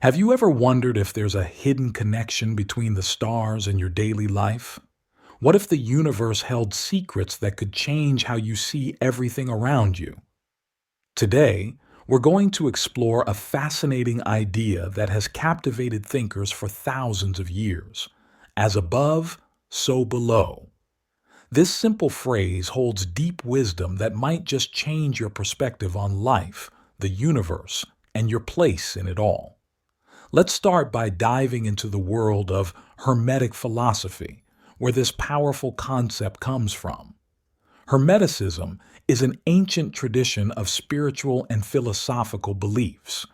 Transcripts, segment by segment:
Have you ever wondered if there's a hidden connection between the stars and your daily life? What if the universe held secrets that could change how you see everything around you? Today, we're going to explore a fascinating idea that has captivated thinkers for thousands of years. As above, so below. This simple phrase holds deep wisdom that might just change your perspective on life, the universe, and your place in it all. Let's start by diving into the world of Hermetic philosophy, where this powerful concept comes from. Hermeticism is an ancient tradition of spiritual and philosophical beliefs.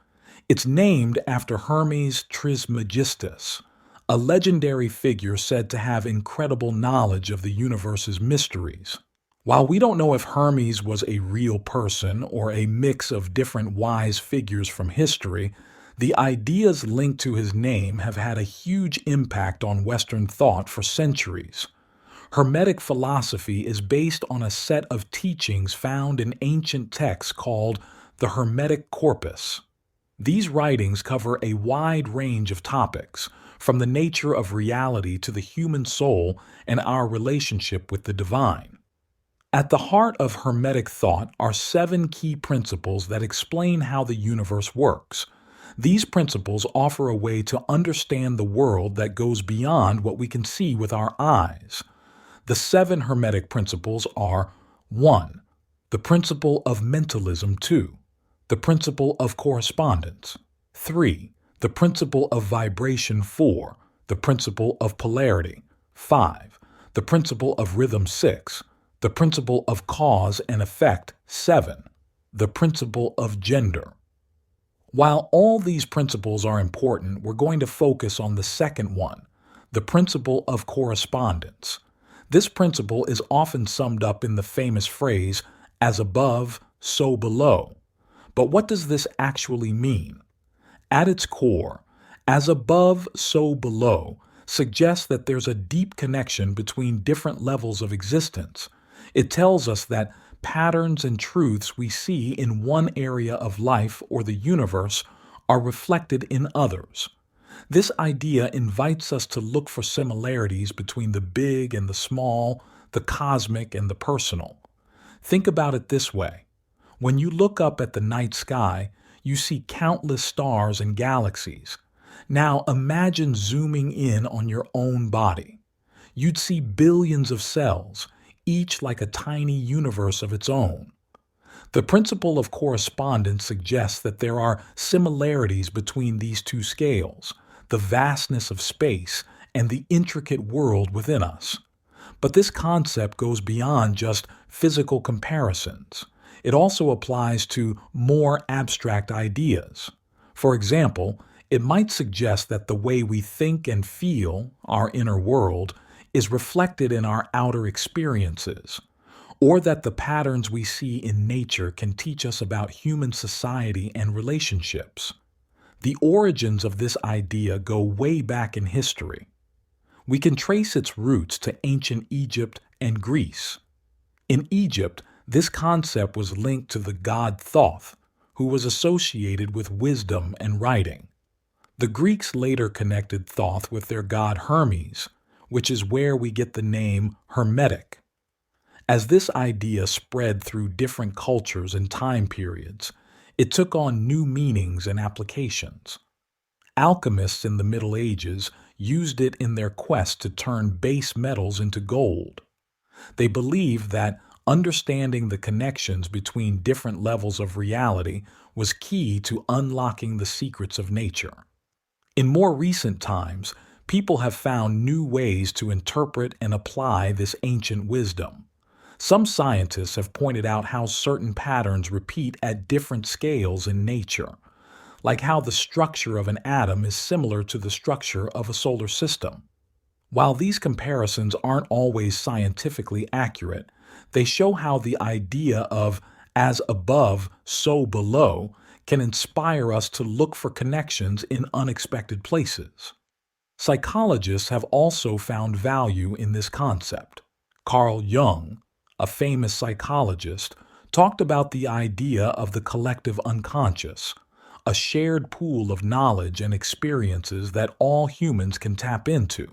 It's named after Hermes Trismegistus, a legendary figure said to have incredible knowledge of the universe's mysteries. While we don't know if Hermes was a real person or a mix of different wise figures from history, the ideas linked to his name have had a huge impact on Western thought for centuries. Hermetic philosophy is based on a set of teachings found in ancient texts called the Hermetic corpus. These writings cover a wide range of topics, from the nature of reality to the human soul and our relationship with the divine. At the heart of Hermetic thought are 7 key principles that explain how the universe works. These principles offer a way to understand the world that goes beyond what we can see with our eyes. The 7 Hermetic principles are 1. The principle of mentalism. 2. The principle of correspondence. 3. The principle of vibration. 4. The principle of polarity. 5. The principle of rhythm. 6. The principle of cause and effect. 7. The principle of gender. While all these principles are important, we're going to focus on the second one, the principle of correspondence. This principle is often summed up in the famous phrase, as above, so below. But what does this actually mean? At its core, as above, so below suggests that there's a deep connection between different levels of existence. It tells us that patterns and truths we see in one area of life or the universe are reflected in others. This idea invites us to look for similarities between the big and the small, the cosmic and the personal. Think about it this way. When you look up at the night sky, you see countless stars and galaxies. Now imagine zooming in on your own body. You'd see billions of cells, each like a tiny universe of its own. The principle of correspondence suggests that there are similarities between these two scales, the vastness of space and the intricate world within us. But this concept goes beyond just physical comparisons. It also applies to more abstract ideas. For example, it might suggest that the way we think and feel, our inner world, is reflected in our outer experiences, or that the patterns we see in nature can teach us about human society and relationships. The origins of this idea go way back in history. We can trace its roots to ancient Egypt and Greece. In Egypt, this concept was linked to the god Thoth, who was associated with wisdom and writing. The Greeks later connected Thoth with their god Hermes, which is where we get the name Hermetic. As this idea spread through different cultures and time periods, it took on new meanings and applications. Alchemists in the Middle Ages used it in their quest to turn base metals into gold. They believed that understanding the connections between different levels of reality was key to unlocking the secrets of nature. In more recent times, people have found new ways to interpret and apply this ancient wisdom. Some scientists have pointed out how certain patterns repeat at different scales in nature, like how the structure of an atom is similar to the structure of a solar system. While these comparisons aren't always scientifically accurate, they show how the idea of as above, so below can inspire us to look for connections in unexpected places. Psychologists have also found value in this concept. Carl Jung, a famous psychologist, talked about the idea of the collective unconscious, a shared pool of knowledge and experiences that all humans can tap into.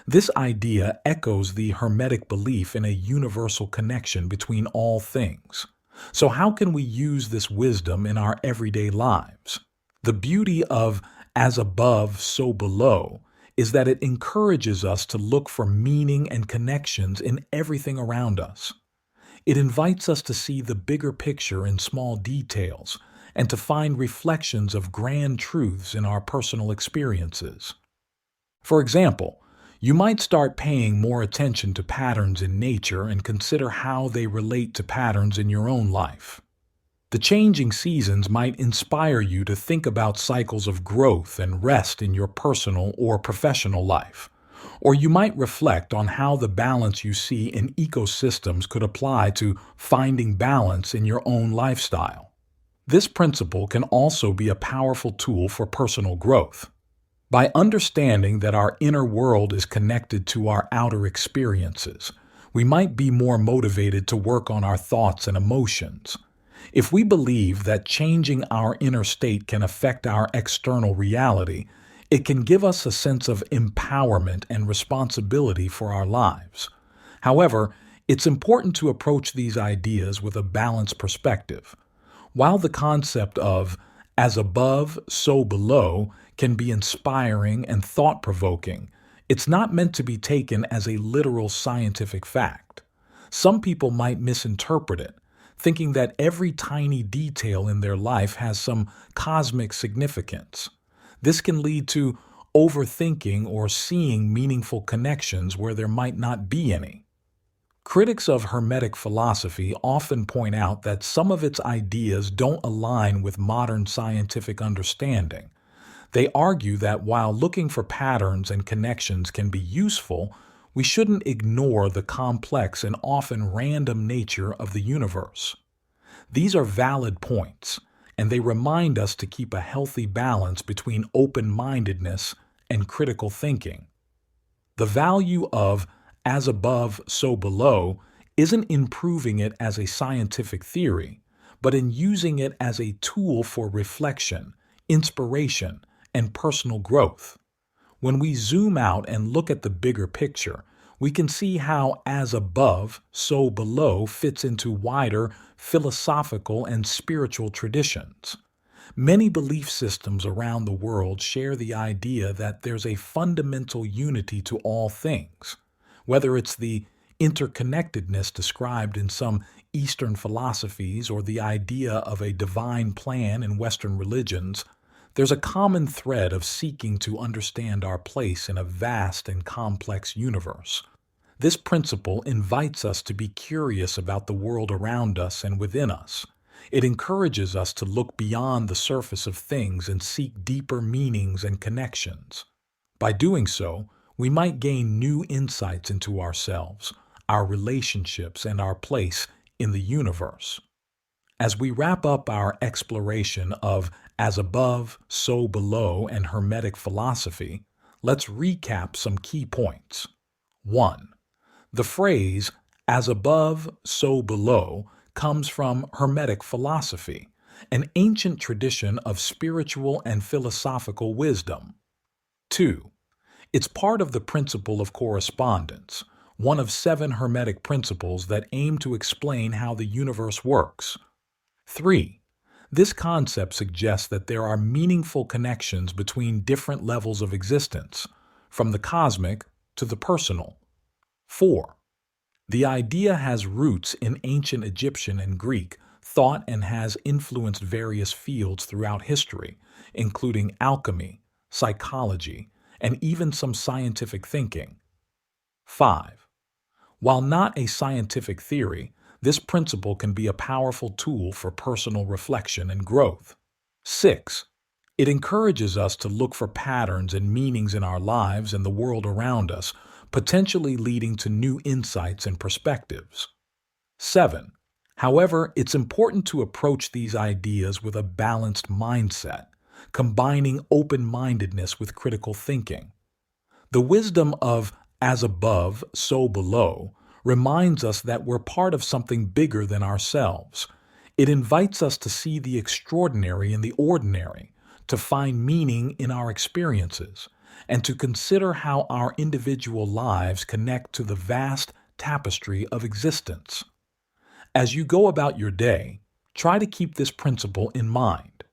This idea echoes the Hermetic belief in a universal connection between all things. So, how can we use this wisdom in our everyday lives? The beauty of as above, so below is that it encourages us to look for meaning and connections in everything around us. It invites us to see the bigger picture in small details and to find reflections of grand truths in our personal experiences. For example, you might start paying more attention to patterns in nature and consider how they relate to patterns in your own life. The changing seasons might inspire you to think about cycles of growth and rest in your personal or professional life. Or you might reflect on how the balance you see in ecosystems could apply to finding balance in your own lifestyle. This principle can also be a powerful tool for personal growth. By understanding that our inner world is connected to our outer experiences, we might be more motivated to work on our thoughts and emotions. If we believe that changing our inner state can affect our external reality, it can give us a sense of empowerment and responsibility for our lives. However, it's important to approach these ideas with a balanced perspective. While the concept of as above, so below can be inspiring and thought-provoking, it's not meant to be taken as a literal scientific fact. Some people might misinterpret it, thinking that every tiny detail in their life has some cosmic significance. This can lead to overthinking or seeing meaningful connections where there might not be any. Critics of Hermetic philosophy often point out that some of its ideas don't align with modern scientific understanding. They argue that while looking for patterns and connections can be useful, we shouldn't ignore the complex and often random nature of the universe. These are valid points, and they remind us to keep a healthy balance between open-mindedness and critical thinking. The value of as above, so below isn't in proving it as a scientific theory, but in using it as a tool for reflection, inspiration, and personal growth. When we zoom out and look at the bigger picture, we can see how as above, so below fits into wider philosophical and spiritual traditions. Many belief systems around the world share the idea that there's a fundamental unity to all things. Whether it's the interconnectedness described in some Eastern philosophies or the idea of a divine plan in Western religions, there's a common thread of seeking to understand our place in a vast and complex universe. This principle invites us to be curious about the world around us and within us. It encourages us to look beyond the surface of things and seek deeper meanings and connections. By doing so, we might gain new insights into ourselves, our relationships, and our place in the universe. As we wrap up our exploration of as above, so below and Hermetic philosophy, let's recap some key points. 1. The phrase as above, so below comes from Hermetic philosophy, an ancient tradition of spiritual and philosophical wisdom. 2. It's part of the principle of correspondence, one of 7 Hermetic principles that aim to explain how the universe works. 3. This concept suggests that there are meaningful connections between different levels of existence, from the cosmic to the personal. 4. The idea has roots in ancient Egyptian and Greek thought and has influenced various fields throughout history, including alchemy, psychology, and even some scientific thinking. 5. While not a scientific theory, this principle can be a powerful tool for personal reflection and growth. 6. It encourages us to look for patterns and meanings in our lives and the world around us, potentially leading to new insights and perspectives. 7. However, it's important to approach these ideas with a balanced mindset, combining open-mindedness with critical thinking. The wisdom of as above, so below reminds us that we're part of something bigger than ourselves. It invites us to see the extraordinary in the ordinary, to find meaning in our experiences, and to consider how our individual lives connect to the vast tapestry of existence. As you go about your day, try to keep this principle in mind.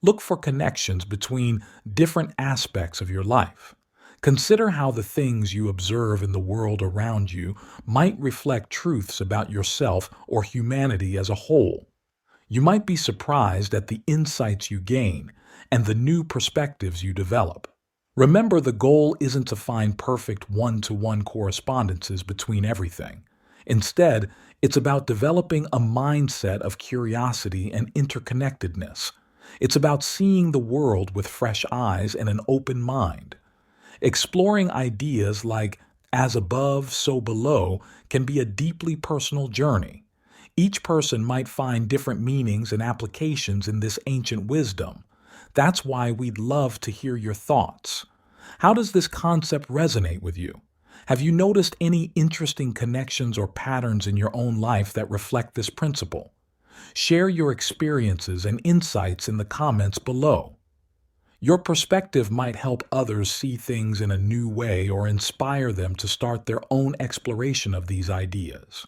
Look for connections between different aspects of your life. Consider how the things you observe in the world around you might reflect truths about yourself or humanity as a whole. You might be surprised at the insights you gain and the new perspectives you develop. Remember, the goal isn't to find perfect one-to-one correspondences between everything. Instead, it's about developing a mindset of curiosity and interconnectedness. It's about seeing the world with fresh eyes and an open mind. Exploring ideas like as above, so below can be a deeply personal journey. Each person might find different meanings and applications in this ancient wisdom. That's why we'd love to hear your thoughts. How does this concept resonate with you? Have you noticed any interesting connections or patterns in your own life that reflect this principle? Share your experiences and insights in the comments below. Your perspective might help others see things in a new way or inspire them to start their own exploration of these ideas.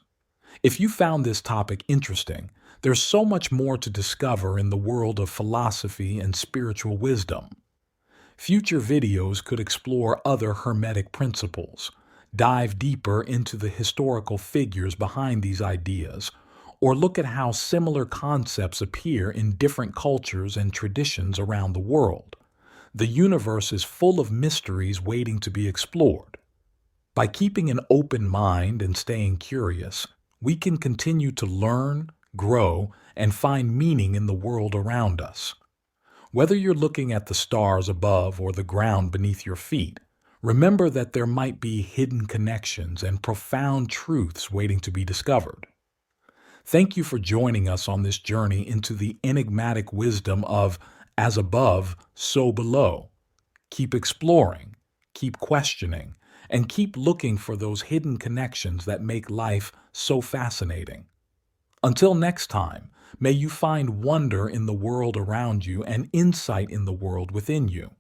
If you found this topic interesting, there's so much more to discover in the world of philosophy and spiritual wisdom. Future videos could explore other Hermetic principles, dive deeper into the historical figures behind these ideas, or look at how similar concepts appear in different cultures and traditions around the world. The universe is full of mysteries waiting to be explored. By keeping an open mind and staying curious, we can continue to learn, grow, and find meaning in the world around us. Whether you're looking at the stars above or the ground beneath your feet, remember that there might be hidden connections and profound truths waiting to be discovered. Thank you for joining us on this journey into the enigmatic wisdom of as above, so below. Keep exploring, keep questioning, and keep looking for those hidden connections that make life so fascinating. Until next time, may you find wonder in the world around you and insight in the world within you.